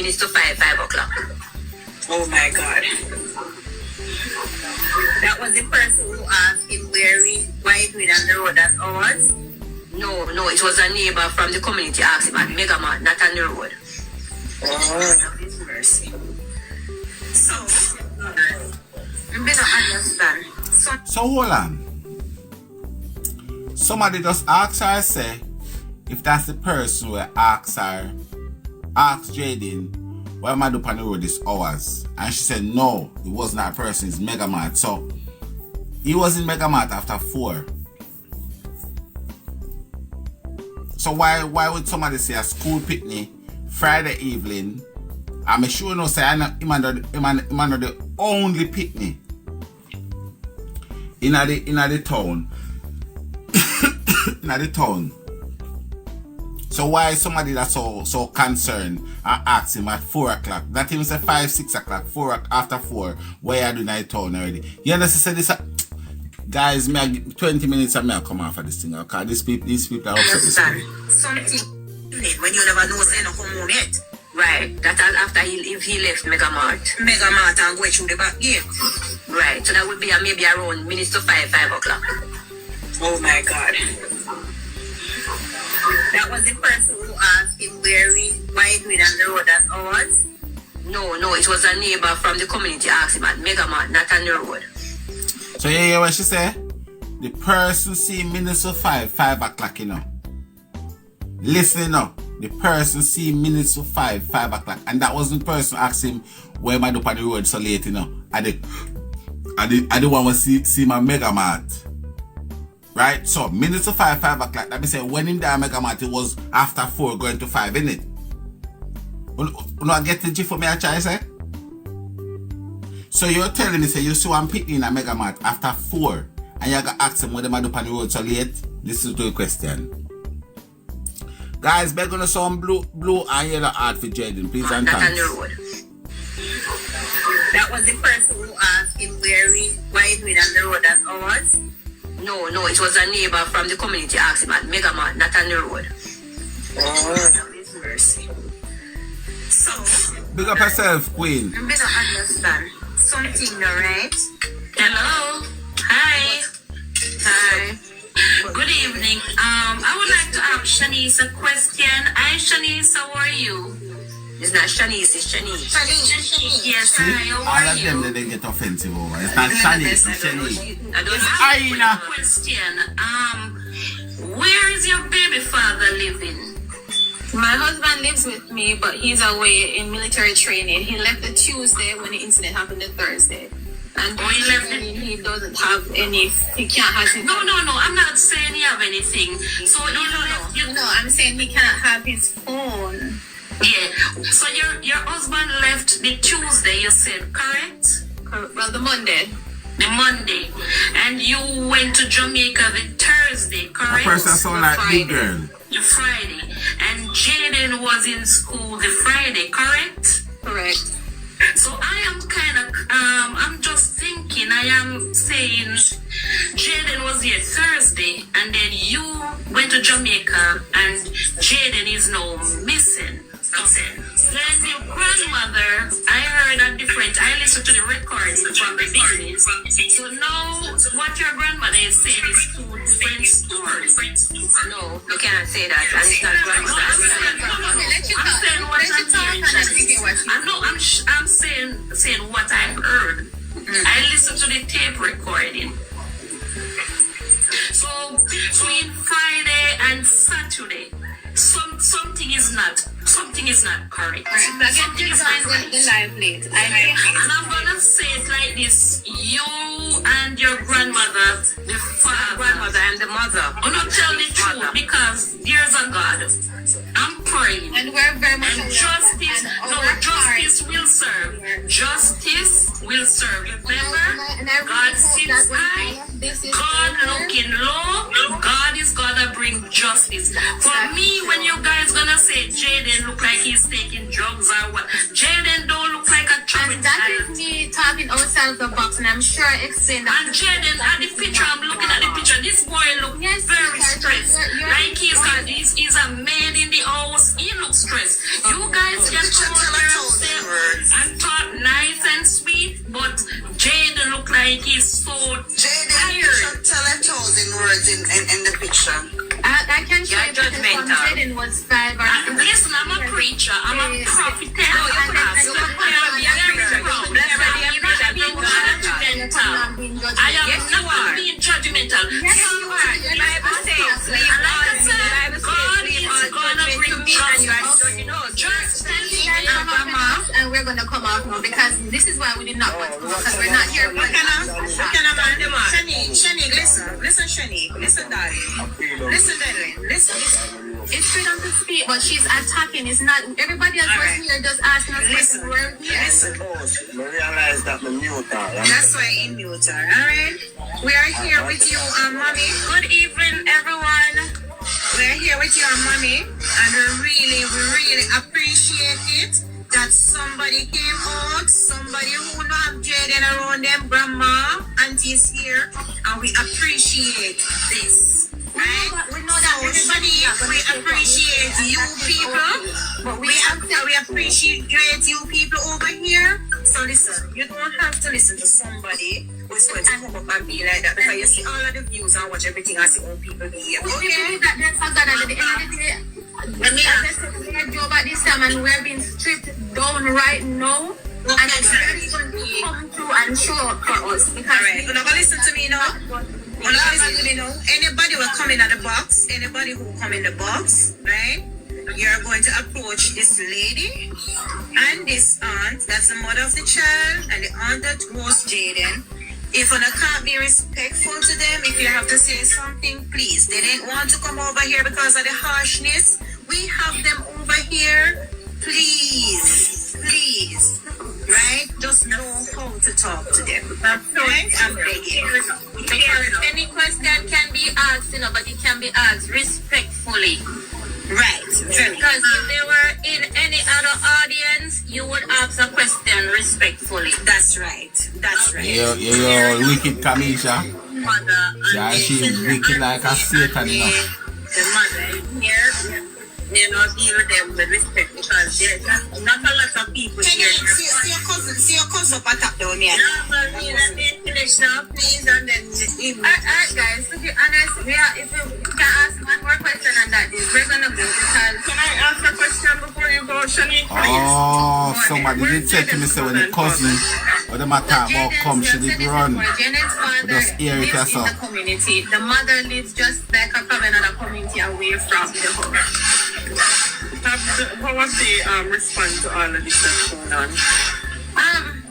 minutes to 5 o'clock. Oh my God. That was the person who asked him why he went on the road at hours? No, it was a neighbor from the community asked him at Mega Mart, not on the road. Oh, His mercy. So, you better understand. So hold on. Somebody just asked her, say, if that's the person who asked Jayden, why am I doing on the road this hours? And she said, no, it was not a person, it's Mega Mart. So, he was in Mega Mart after 4. So why would somebody say a school picnic Friday evening? I'm sure no say him and the only picnic in the town. In the town. So why somebody that's so concerned and ask him at 4 o'clock? Not even say 5, 6 o'clock, 4 after 4, why are you doing in the town already? You understand this? Guys, 20 minutes and I come off of this thing, okay? These people are upset. Something when you never know say no come home yet. Right, that after if he left Mega Mart and go through the back gate. Right, so that would be maybe around minutes to 5 o'clock. Oh my God. That was the person who asked him why he went on the road at hours? No, it was a neighbor from the community asked him at Mega Mart, not on the road. So you hear what she said? The person see minutes to 5 o'clock, you know. Listen up. The person see minutes to 5 o'clock. And that wasn't the person asking him, why am I up on the road so late, you know? I didn't want to see my Mega Mart. Right? So minutes to 5 o'clock. That means say when him there Mega Mart, it was after 4 going to 5, innit? You know, get the G for me, I try say? So you're telling me, say you saw one picnic in a Mega Mart after 4 and you got to ask them what they might do on the road so late? This is the question. Guys, we're going to sound blue and yellow art for Jayden, please and thanks. Not on the road. That was the person who asked him why he went on the road at hours? No, it was a neighbor from the community asked him at Mega Mart, not on the road. Oh, His mercy. So, big up yourself, Queen. you better understand something, right? Hello. Hi. Good evening. I would like to ask Shanice a question. Hi, Shanice. How are you? It's not Shanice, it's Shanice. Yes, hi. How All are of them, you? they get offensive over. It's not Shanice, it's Shanice. I don't know. Aina. Question. Where is your baby father living? My husband lives with me, but he's away in military training. He left the Tuesday when the incident happened the Thursday. And he left it? he doesn't have any, he can't have his... No. I'm not saying you have anything. So No, I'm saying he cannot have his phone. Yeah. So your husband left the Tuesday, you said, correct? Well, the Monday. The Monday. And you went to Jamaica the Thursday, A correct? person sound like big girl. The Friday. And Jayden was in school the Friday, correct? Correct. So I am I'm just thinking, I am saying Jayden was here Thursday and then you went to Jamaica and Jayden is now missing. Then your grandmother, I heard I listened to the recording from the beginning. So now what your grandmother is saying is two different stories. No, you cannot say that. And it's not grandmother. I'm saying what I heard. I listened to the tape recording. So between Friday and Saturday, something is not correct. Right. Something is not correct. The live late. And I'm gonna say it like this: you and your grandmother, the father, Grandmother and the mother. I'm not tell the truth because there's a God. I'm praying. And we're very much And justice will serve. Justice will serve. Remember, God sits high, God looking low. God is gonna bring justice. For me, when you guys gonna say Jayden look like he's taking drugs or what, Jayden don't look like a child. And that is me talking outside of the box, and I'm sure I explained that. And Jayden, at the picture, I'm looking at the picture. This boy looks very stressed. Like he's a maid in the house. He looks stressed. You guys can picture come tell out a here thousand words. and talk nice and sweet, but Jayden look like he's so Jayden, tired. picture tell a thousand words in the picture. I can show You're you because judgmental. Jayden was 5 or Listen, I'm a preacher. I'm a prophet. You can be a preacher. I am not being judgmental. Yes, you are. The Bible says, God is gonna bring justice. Just and we're gonna come out now because this is why we did not want to come because we're not here for Shani, listen, Shani, listen, darling. Listen, darling, listen. it's freedom to speak, but she's attacking. It's not everybody else was Alright. here just asking us questions. Listen, We're here. listen. I realize that my mute her. That's why I mute her, alright? We are here with you, mommy. Good evening, everyone. We are here with you, mommy, and we really appreciate it that somebody came out, somebody who know have Jayden around them, grandma, aunties here, and we appreciate this. Right? We know that So, Shani, we appreciate you people. But We appreciate you people over here. So listen, you don't have to listen to somebody who's going to come up and be like that because you see all of the views and watch everything as your own people behave. we Okay? believe that there's a God at the end of the day. We are job at this time and we're being stripped down right now. And it's going to come through and show up for us because Alright, you're not going to listen to me now. You're not going to listen to me now. Anybody will come in at the box, anybody who come in the box, right? You're going to approach this lady and this aunt, that's the mother of the child, and the aunt that was Jayden. If you can't be respectful to them, if you have to say something, please. They didn't want to come over here because of the harshness. We have them over here. Please, right? Just know how to talk to them. Right? I'm begging. Any question can be asked, but it can be asked respectfully. Right. Because if they were in any other audience, you would ask a question respectfully. That's right. That's right. You wicked Kamisha. Yeah, she wicked like a Satan, you know. The mother here, they not deal with them with respect because there's not a lot of people here. See your cousin up and tap down here. Finish now, please, and then Alright guys, to be honest, if you can ask one more question on that, we're gonna go because Can I ask a question before you go, Shani? Oh, somebody did say to me, say when the cousin, when them talk about come, she did run. Jaden's father Just hear it lives in yourself. the community. The mother lives just like probably another community away from the house. How was the response to all of this that's going on?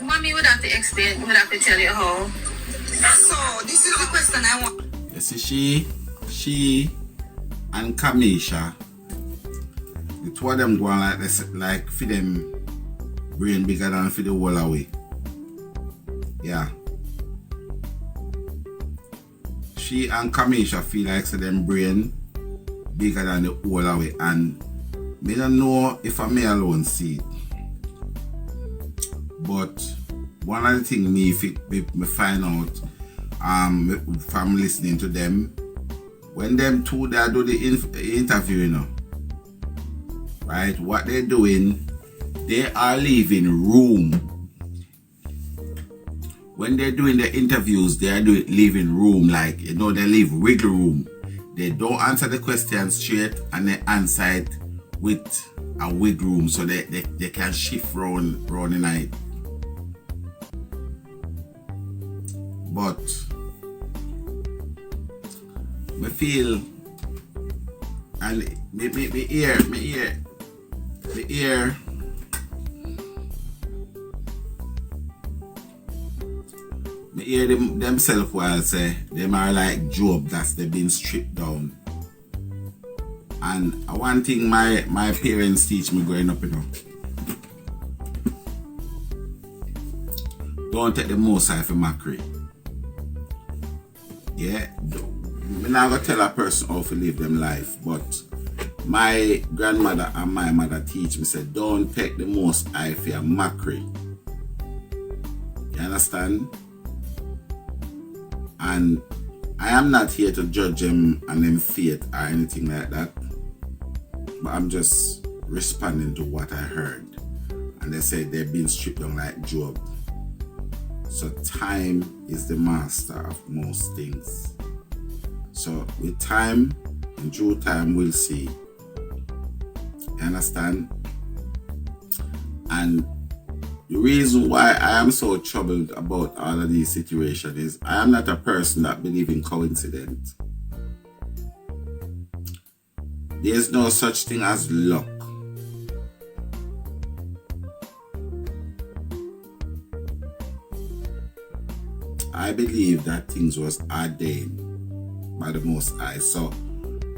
Mommy would have to explain, would have to tell you how. so this is the question I want. You see, she and Kamisha, the two of them going like this, like for them brain bigger than for the whole away. Yeah. She and Kamisha feel like so them brain bigger than the whole away, and me don't know if I may alone see it. But one of the things me find out from listening to them, when them two they do the interview, you know, right? What they're doing, they are leaving room. When they're doing the interviews, they are leaving room, like, you know, they leave wiggle room. They don't answer the question straight and they answer it with a wiggle room so they can shift round the night. But me feel and me hear themselves while say them are like Job, that's they been stripped down. And one thing my parents teach me growing up, you know, don't take the most out of mockery. Yeah, I'm not gonna tell a person how to live them life, but my grandmother and my mother teach me, say, don't take the most out of your mockery. You understand? And I am not here to judge them and them faith or anything like that, but I'm just responding to what I heard. And they say they've been stripped down like Job. So time is the master of most things. So with time, in due time, we'll see. You understand? And the reason why I am so troubled about all of these situations is I am not a person that believes in coincidence. There's no such thing as luck. I believe that things was ordained by the Most High. So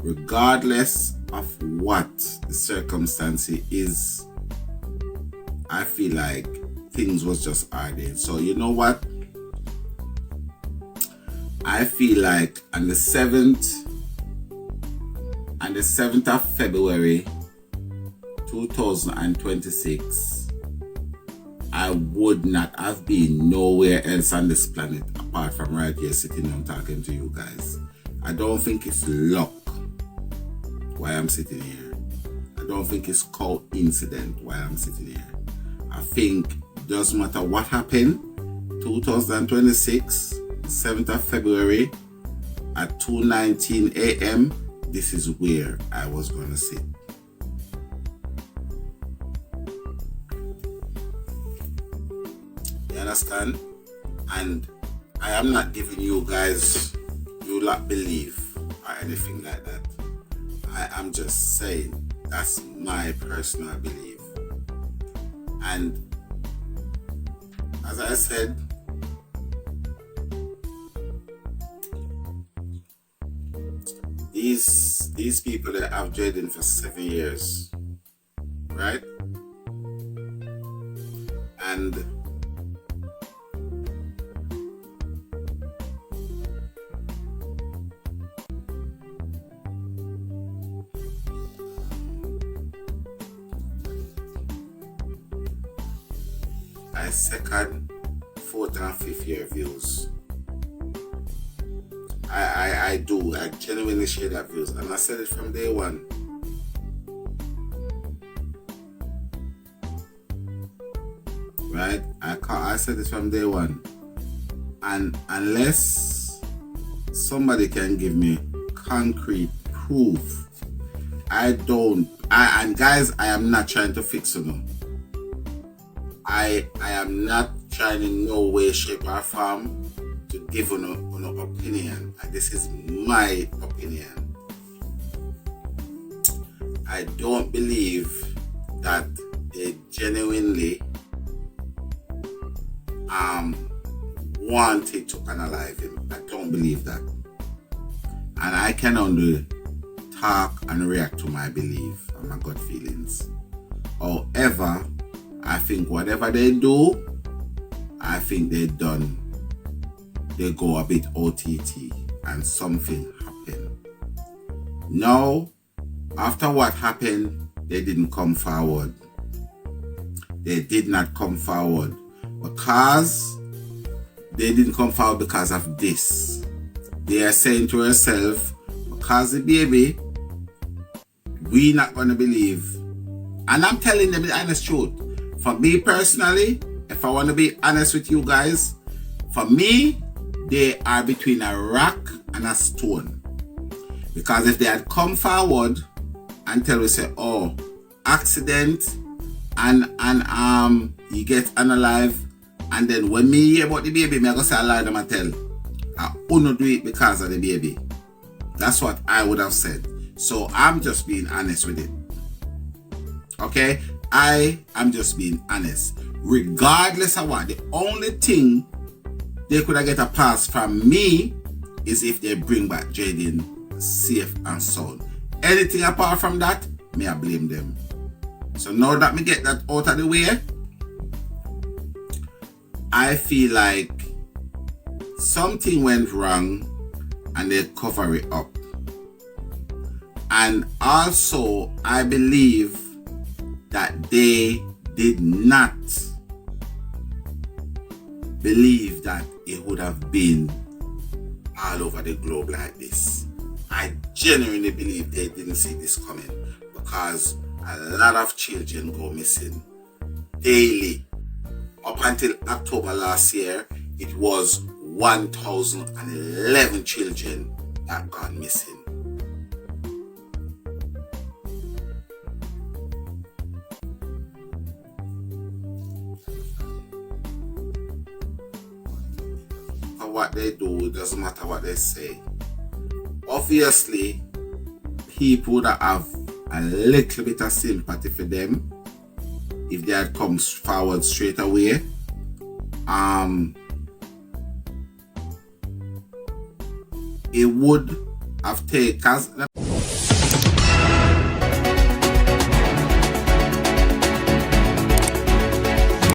regardless of what the circumstance is, I feel like things was just ordained. So you know what? I feel like on the 7th of February 2026, I would not have been nowhere else on this planet apart from right here sitting and talking to you guys. I don't think it's luck why I'm sitting here. I don't think it's coincidence why I'm sitting here. I think it doesn't matter what happened, 2026, 7th of February at 2:19 a.m., this is where I was going to sit. You understand? And I am not giving you guys, you lot believe or anything like that. I am just saying that's my personal belief. And as I said, these people that have Jayden for 7 years, right? And I second, 4th and 5th year views. I do. I genuinely share that views, and I said it from day one. Right? I said it from day one. And unless somebody can give me concrete proof, and guys, I am not trying to fix them. I am not trying in no way, shape or form to give an opinion. And this is my opinion. I don't believe that they genuinely wanted to unalive him. I don't believe that. And I can only talk and react to my belief and my gut feelings. However, I think whatever they do, I think they go a bit OTT and something happened. Now, after what happened, they didn't come forward. They did not come forward because they didn't come forward because of this. They are saying to herself, because the baby, we not going to believe. And I'm telling them the honest truth. For me personally, if I want to be honest with you guys, for me, they are between a rock and a stone. Because if they had come forward until we say, oh, accident and you get unalive, and then when me hear about the baby, me I go say I lie them and tell. I only do it because of the baby. That's what I would have said. So I'm just being honest with it. Okay? I am just being honest. Regardless of what, the only thing they could have get a pass from me is if they bring back Jayden safe and sound. Anything apart from that, me I blame them. So now that me get that out of the way, I feel like something went wrong and they cover it up. And also, I believe that they did not believe that it would have been all over the globe like this. I genuinely believe they didn't see this coming because a lot of children go missing. daily. Up until October last year, it was 1,011 children that gone missing. And what they do, it doesn't matter what they say. Obviously, people that have a little bit of sympathy for them, if they had come forward straight away, it would have taken,